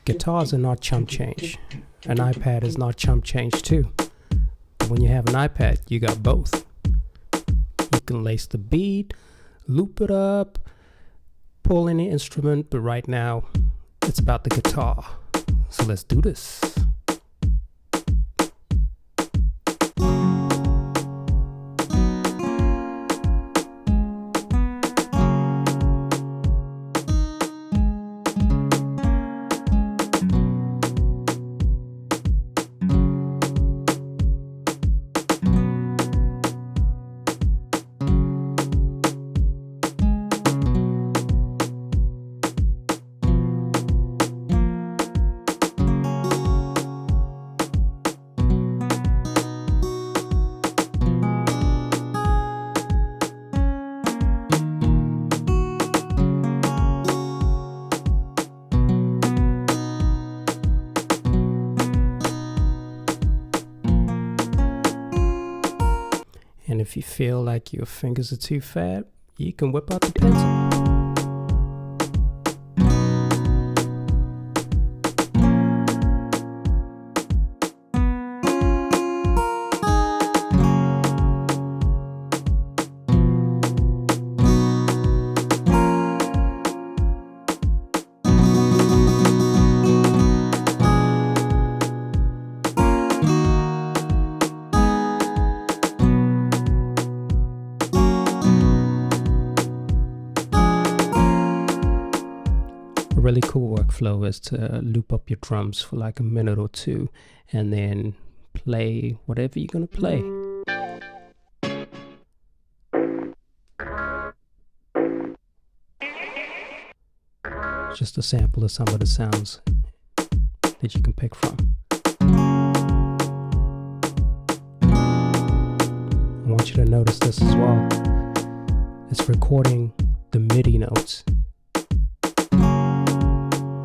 Guitars are not chump change. An iPad is not chump change too. But when you have an iPad, you got both. You can lace the beat, loop it up, pull any instrument, but right now, it's about the guitar. So let's do this. And if you feel like your fingers are too fat, you can whip out the pencil. A really cool workflow is to loop up your drums for like a minute or two and then play whatever you're gonna play. Just a sample of some of the sounds that you can pick from. I want you to notice this as well. It's recording the Midi notes.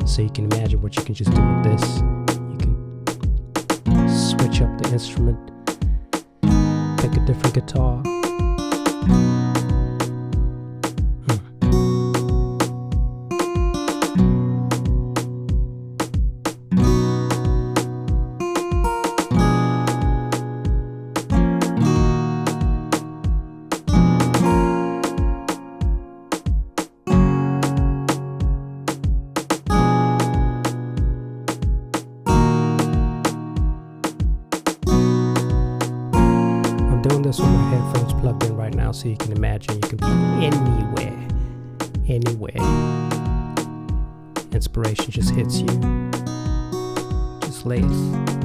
So you can imagine what you can just do with this. You can switch up the instrument, pick a different guitar. Doing this with my headphones plugged in right now, so you can imagine you can be anywhere. Inspiration just hits you. Just lace.